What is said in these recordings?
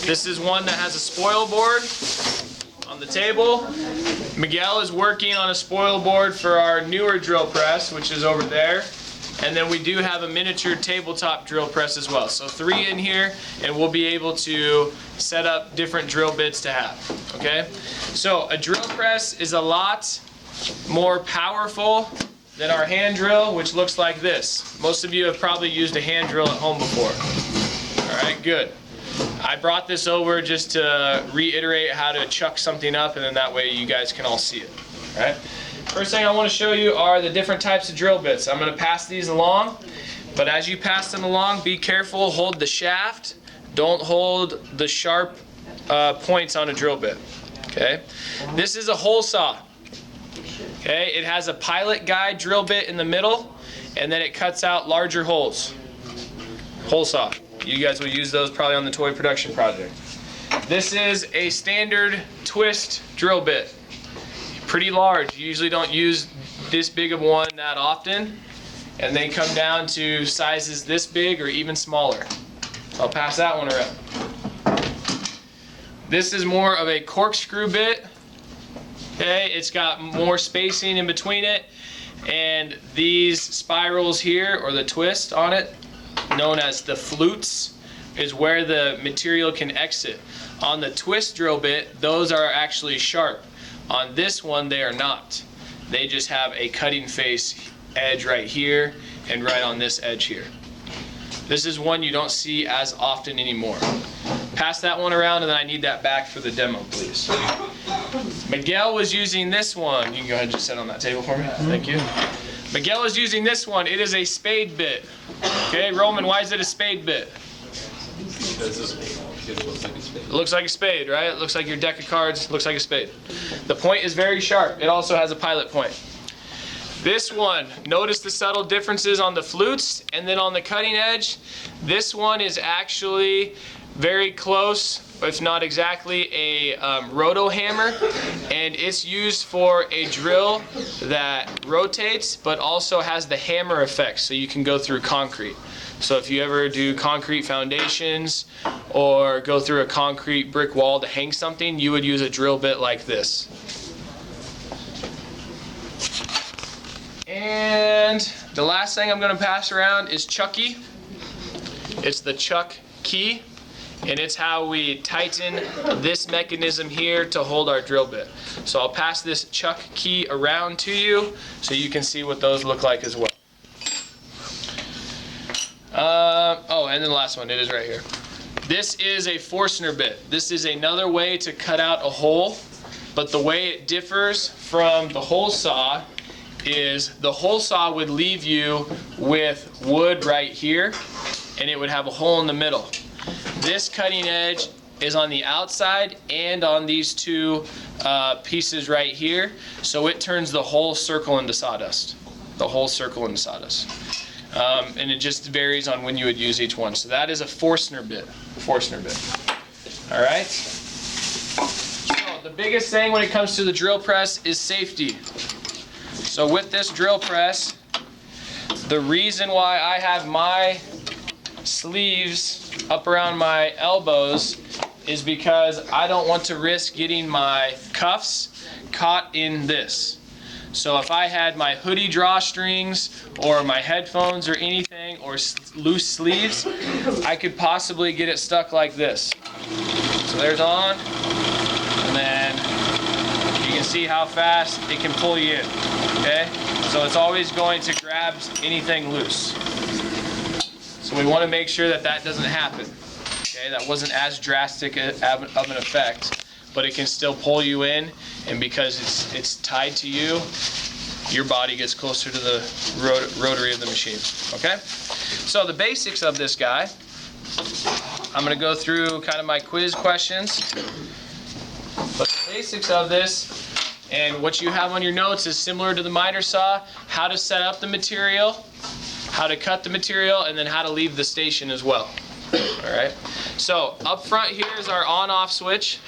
This is one that has a spoil board on the table. Miguel is working on a spoil board for our newer drill press, which is over there. And then we do have a miniature tabletop drill press as well. So 3 in here, and we'll be able to set up different drill bits to have, okay? So a drill press is a lot more powerful than our hand drill, which looks like this. Most of you have probably used a hand drill at home before. All right, good. I brought this over just to reiterate how to chuck something up, and then that way you guys can all see it, all right? First thing I want to show you are the different types of drill bits. I'm going to pass these along, but as you pass them along, be careful, hold the shaft, don't hold the sharp points on a drill bit, okay? This is a hole saw, okay? It has a pilot guide drill bit in the middle, and then it cuts out larger holes. Hole saw. You guys will use those probably on the toy production project. This is a standard twist drill bit. Pretty large. You usually don't use this big of one that often, and they come down to sizes this big or even smaller. I'll pass that one around. This is more of a corkscrew bit. Okay, it's got more spacing in between it, and these spirals here, or the twist on it, known as the flutes, is where the material can exit. On the twist drill bit, those are actually sharp. On this one, they are not. They just have a cutting face edge right here and right on this edge here. This is one you don't see as often anymore. Pass that one around, and then I need that back for the demo, please. Miguel was using this one. You can go ahead and just sit on that table for me. Thank you. Miguel is using this one. It is a spade bit. Okay, Roman, why is it a spade bit? It looks like a spade, right? It looks like your deck of cards. Looks like a spade. The point is very sharp. It also has a pilot point. This one, notice the subtle differences on the flutes and then on the cutting edge. This one is actually very close, if not exactly, a roto hammer, and it's used for a drill that rotates but also has the hammer effect, so you can go through concrete. So if you ever do concrete foundations or go through a concrete brick wall to hang something, you would use a drill bit like this. And the last thing I'm going to pass around is Chucky. It's the Chuck key, and it's how we tighten this mechanism here to hold our drill bit. So I'll pass this Chuck key around to you so you can see what those look like as well. Oh, and then the last one, it is right here. This is a Forstner bit. This is another way to cut out a hole, but the way it differs from the hole saw is the hole saw would leave you with wood right here, and it would have a hole in the middle. This cutting edge is on the outside and on these two pieces right here, so it turns the whole circle into sawdust. The whole circle into sawdust. And it just varies on when you would use each one. So that is a Forstner bit. Forstner bit. All right. So the biggest thing when it comes to the drill press is safety. So with this drill press, the reason why I have my sleeves up around my elbows is because I don't want to risk getting my cuffs caught in this. So if I had my hoodie drawstrings or my headphones or anything or loose sleeves, I could possibly get it stuck like this. So there's on, and then you can see how fast it can pull you in, okay? So it's always going to grab anything loose. So we want to make sure that that doesn't happen, okay? That wasn't as drastic of an effect, but it can still pull you in, and because it's tied to you, your body gets closer to the rotary of the machine, okay? So the basics of this guy, I'm going to go through kind of my quiz questions, but the basics of this and what you have on your notes is similar to the miter saw: how to set up the material, how to cut the material, and then how to leave the station as well. All right, so up front here is our on-off switch.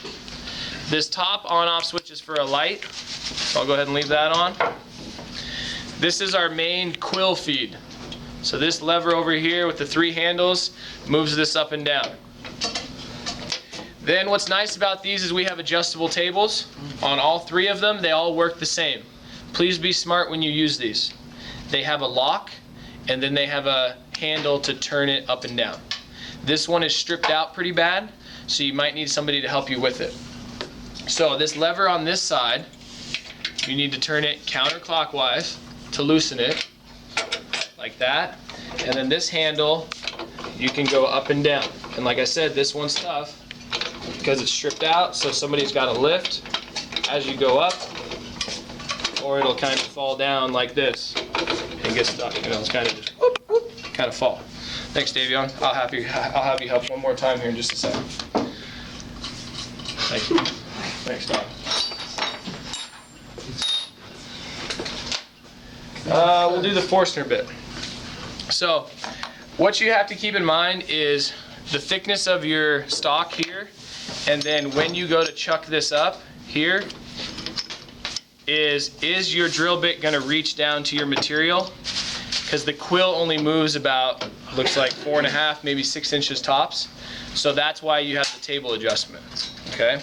This top on-off switch is for a light, so I'll go ahead and leave that on. This is our main quill feed. So this lever over here with the 3 handles moves this up and down. Then what's nice about these is we have adjustable tables. On all 3 of them, they all work the same. Please be smart when you use these. They have a lock, and then they have a handle to turn it up and down. This one is stripped out pretty bad, so you might need somebody to help you with it. So this lever on this side, you need to turn it counterclockwise to loosen it, like that. And then this handle, you can go up and down. And like I said, this one's tough because it's stripped out, so somebody's got to lift as you go up, or it'll kind of fall down like this and get stuck. You know, it's kind of just whoop, whoop, kind of fall. Thanks, Davion. I'll have you help one more time here in just a second. Thank you. Thanks, Don. We'll do the Forstner bit. So, what you have to keep in mind is the thickness of your stock here, and then when you go to chuck this up here, is your drill bit going to reach down to your material? Because the quill only moves about, looks like 4.5, maybe 6 inches tops. So that's why you have the table adjustment. Okay.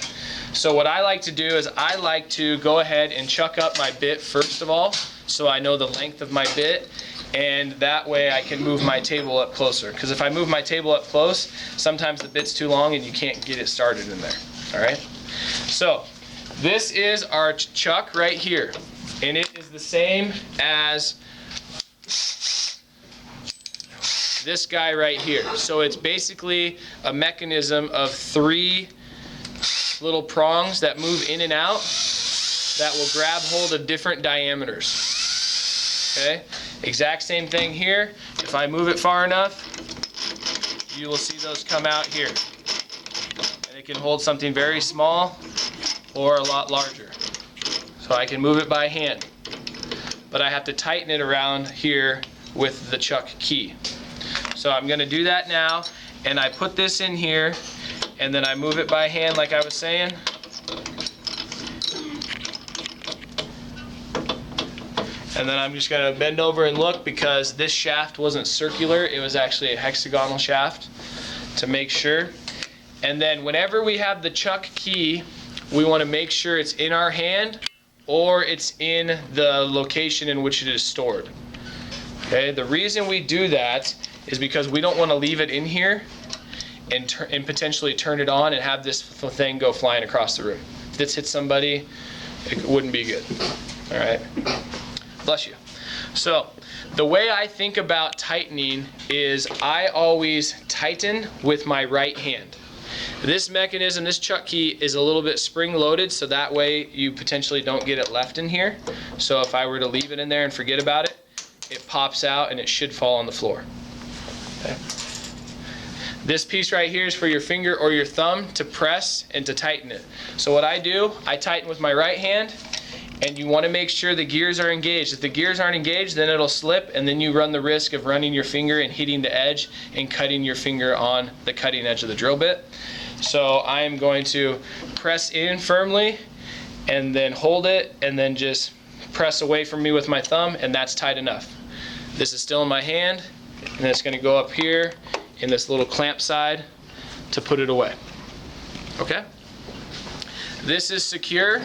So what I like to do is I like to go ahead and chuck up my bit first of all, so I know the length of my bit, and that way I can move my table up closer. Because if I move my table up close, sometimes the bit's too long and you can't get it started in there. All right. So this is our chuck right here, and it is the same as this guy right here. So it's basically a mechanism of 3 little prongs that move in and out that will grab hold of different diameters. Okay? Exact same thing here. If I move it far enough, you will see those come out here. And it can hold something very small or a lot larger. So I can move it by hand. But I have to tighten it around here with the chuck key. So I'm going to do that now, and I put this in here, and then I move it by hand like I was saying. And then I'm just going to bend over and look, because this shaft wasn't circular, it was actually a hexagonal shaft, to make sure. And then whenever we have the chuck key, we want to make sure it's in our hand or it's in the location in which it is stored. Okay, the reason we do that is because we don't want to leave it in here and potentially turn it on and have this thing go flying across the room. If this hits somebody, it wouldn't be good. All right. Bless you. So the way I think about tightening is I always tighten with my right hand. This mechanism, this chuck key, is a little bit spring loaded, so that way you potentially don't get it left in here. So if I were to leave it in there and forget about it, it pops out and it should fall on the floor. Okay. This piece right here is for your finger or your thumb to press and to tighten it. So what I do, I tighten with my right hand, and you want to make sure the gears are engaged. If the gears aren't engaged, then it'll slip, and then you run the risk of running your finger and hitting the edge and cutting your finger on the cutting edge of the drill bit. So I am going to press in firmly and then hold it and then just press away from me with my thumb, and that's tight enough. This is still in my hand, and it's going to go up here in this little clamp side to put it away. Okay? This is secure.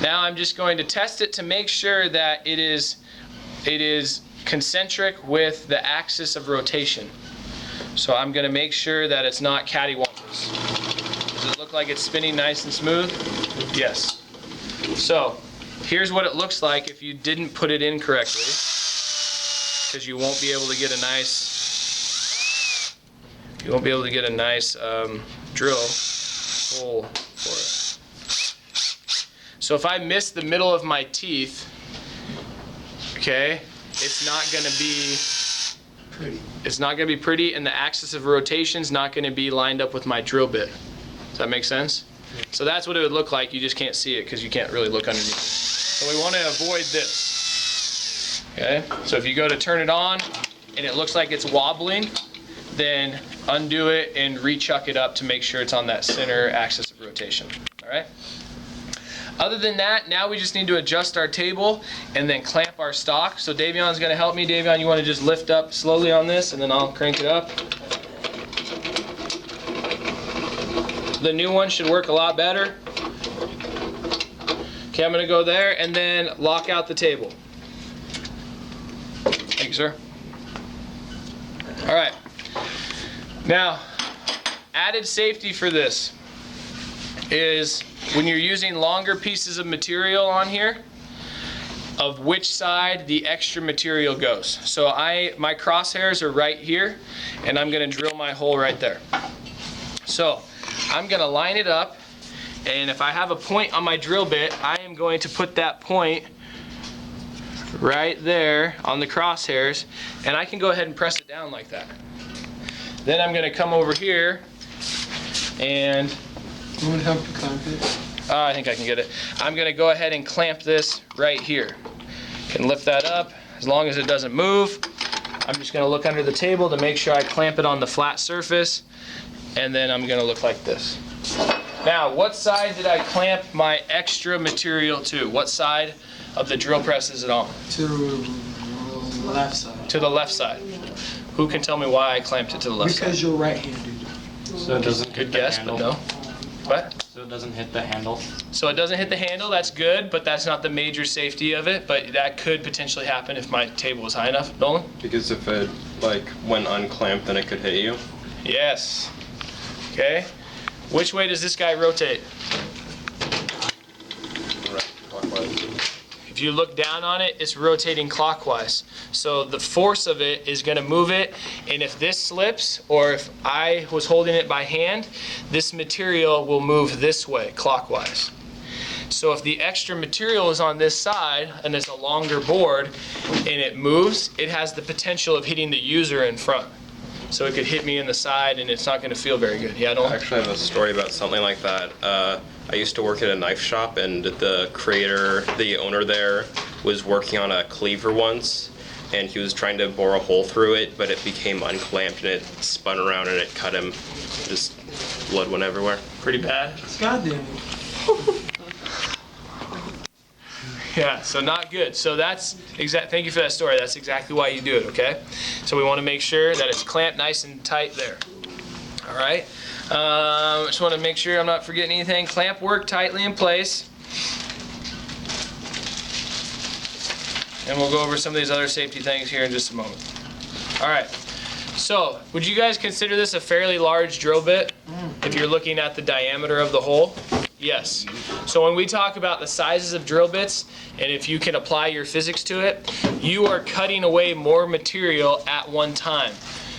Now I'm just going to test it to make sure that it is concentric with the axis of rotation. So I'm going to make sure that it's not cattywampus. Does it look like it's spinning nice and smooth? Yes. So here's what it looks like if you didn't put it in correctly, because you won't be able to get a nice drill hole for it. So if I miss the middle of my teeth, okay, it's not going to be pretty. It's not going to be pretty, and the axis of rotation is not going to be lined up with my drill bit. Does that make sense? So that's what it would look like. You just can't see it because you can't really look underneath. So we want to avoid this. Okay? So if you go to turn it on and it looks like it's wobbling, then undo it and re-chuck it up to make sure it's on that center axis of rotation. All right? Other than that, now we just need to adjust our table and then clamp our stock. So Davion's going to help me. Davion, you want to just lift up slowly on this, and then I'll crank it up. The new one should work a lot better. Okay, I'm gonna go there and then lock out the table. Thank you, sir. All right. Now, added safety for this is when you're using longer pieces of material on here, of which side the extra material goes. So my crosshairs are right here, and I'm gonna drill my hole right there. So I'm gonna line it up, and if I have a point on my drill bit, I am going to put that point right there on the crosshairs, and I can go ahead and press it down like that. Then I'm gonna come over here and You want to help you clamp it? I think I can get it. I'm gonna go ahead and clamp this right here. Can lift that up as long as it doesn't move. I'm just gonna look under the table to make sure I clamp it on the flat surface, and then I'm gonna look like this. Now, what side did I clamp my extra material to? What side of the drill press is it on? To the left side. To the left side. Who can tell me why I clamped it to the left Because side? you're right-handed. So it doesn't Good hit the guess, handle. but no. What? So it doesn't hit the handle. So it doesn't hit the handle, that's good, but that's not the major safety of it, but that could potentially happen if my table was high enough. Nolan? Because if it, like, went unclamped, then it could hit you. Yes. Okay. Which way does this guy rotate? Right, clockwise. If you look down on it, it's rotating clockwise. So the force of it is going to move it, and if this slips, or if I was holding it by hand, this material will move this way, clockwise. So if the extra material is on this side, and it's a longer board, and it moves, it has the potential of hitting the user in front. So it could hit me in the side, and it's not going to feel very good. Yeah, I Nolan? actually have a story about something like that. I used to work at a knife shop, and the owner there, was working on a cleaver once, and he was trying to bore a hole through it, but it became unclamped, and it spun around, and it cut him. Just blood went everywhere. Pretty bad. God damn it. Yeah, so not good. So that's thank you for that story. That's exactly why you do it, okay? So we want to make sure that it's clamped nice and tight there. All right. Just want to make sure I'm not forgetting anything. Clamp work tightly in place. And we'll go over some of these other safety things here in just a moment. All right. So, would you guys consider this a fairly large drill bit if you're looking at the diameter of the hole? Yes. So when we talk about the sizes of drill bits, and if you can apply your physics to it, you are cutting away more material at one time.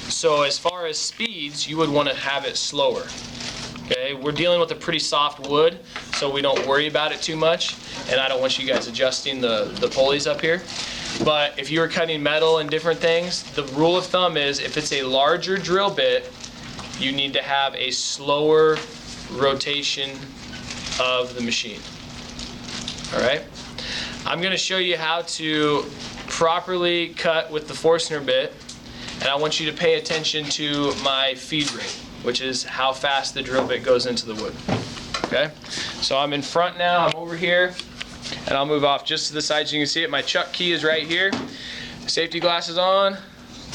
So as far as speeds, you would want to have it slower. Okay, we're dealing with a pretty soft wood, so we don't worry about it too much, and I don't want you guys adjusting the pulleys up here. But if you're cutting metal and different things, the rule of thumb is if it's a larger drill bit, you need to have a slower rotation of the machine. All right, I'm going to show you how to properly cut with the Forstner bit, and I want you to pay attention to my feed rate, which is how fast the drill bit goes into the wood. Okay, so I'm in front now, I'm over here, and I'll move off just to the side so you can see it. My chuck key is right here. Safety glasses on,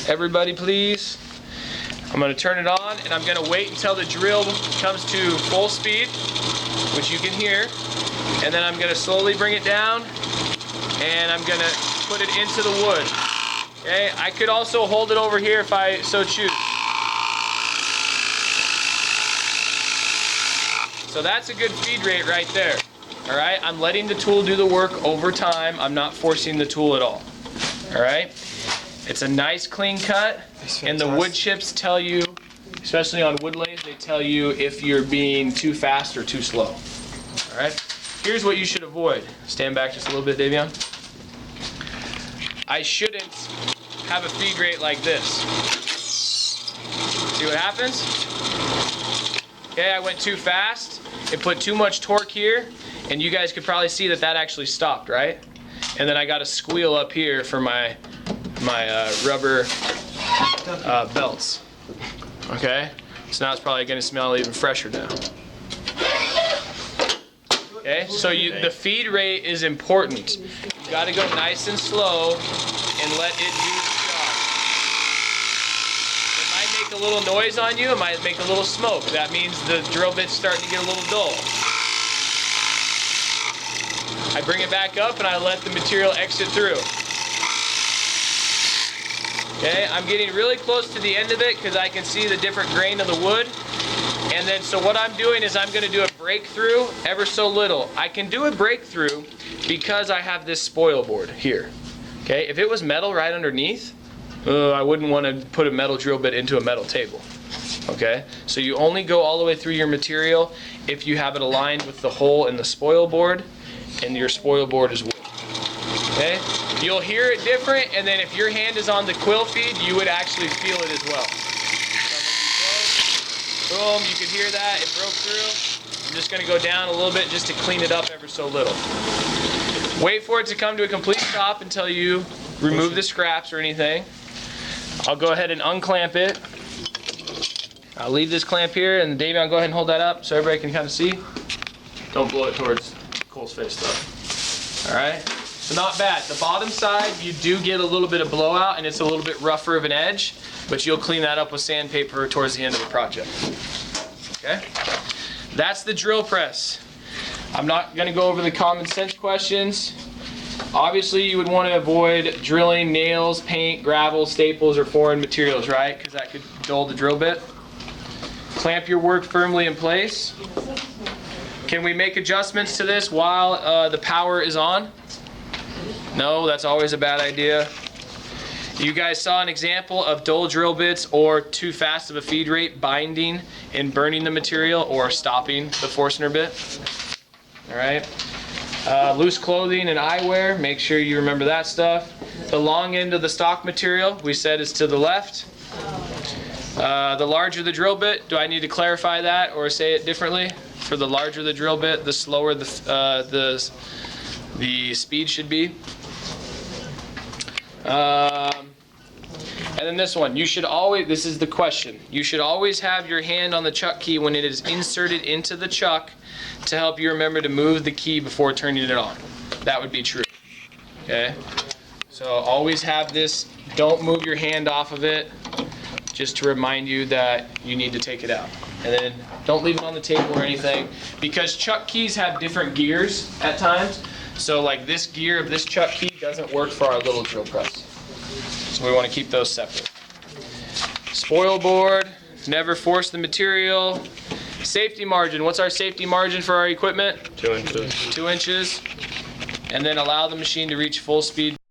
everybody please. I'm going to turn it on, and I'm going to wait until the drill comes to full speed, which you can hear, and then I'm going to slowly bring it down, and I'm going to put it into the wood. Okay, I could also hold it over here if I so choose. So that's a good feed rate right there. All right, I'm letting the tool do the work over time. I'm not forcing the tool at all. All right, it's a nice clean cut, and the wood chips tell you, especially on wood lathes, they tell you if you're being too fast or too slow. All right, here's what you should avoid. Stand back just a little bit, Davion. I shouldn't have a feed rate like this. See what happens? Okay, I went too fast. It put too much torque here, and you guys could probably see that that actually stopped, right? And then I got a squeal up here for my rubber belts. Okay, so now it's probably going to smell even fresher now. Okay, so the feed rate is important. You got to go nice and slow and let it do its job. It might make make a little noise on you. It might make a little smoke. That means the drill bit's starting to get a little dull. I bring it back up and I let the material exit through. Okay, I'm getting really close to the end of it because I can see the different grain of the wood. And then, so what I'm doing is I'm going to do a breakthrough ever so little. I can do a breakthrough because I have this spoil board here. Okay, if it was metal right underneath, I wouldn't want to put a metal drill bit into a metal table. Okay, so you only go all the way through your material if you have it aligned with the hole in the spoil board and your spoil board is wood. Okay, you'll hear it different, and then if your hand is on the quill feed, you would actually feel it as well. Boom, you can hear that, it broke through. I'm just going to go down a little bit just to clean it up ever so little. Wait for it to come to a complete stop until you remove the scraps or anything. I'll go ahead and unclamp it. I'll leave this clamp here, and Davey, I'll go ahead and hold that up so everybody can kind of see. Don't blow it towards Cole's face though. Alright, so not bad. The bottom side, you do get a little bit of blowout and it's a little bit rougher of an edge, but you'll clean that up with sandpaper towards the end of the project. Okay, that's the drill press. I'm not going to go over the common sense questions. Obviously, you would want to avoid drilling nails, paint, gravel, staples, or foreign materials, right? Because that could dull the drill bit. Clamp your work firmly in place. Can we make adjustments to this while the power is on? No, that's always a bad idea. You guys saw an example of dull drill bits or too fast of a feed rate binding and burning the material or stopping the Forstner bit. All right. Loose clothing and eyewear, make sure you remember that stuff. The long end of the stock material, we said, is to the left. The larger the drill bit, do I need to clarify that or say it differently? For the larger the drill bit, the slower the speed should be. And then this one, you should always, this is the question, you should always have your hand on the chuck key when it is inserted into the chuck to help you remember to move the key before turning it on. That would be true. Okay? So always have this, don't move your hand off of it, just to remind you that you need to take it out. And then don't leave it on the table or anything, because chuck keys have different gears at times. So like this gear of this chuck key doesn't work for our little drill press. So we want to keep those separate. Spoil board, never force the material. Safety margin, what's our safety margin for our equipment? 2 inches. 2 inches. And then allow the machine to reach full speed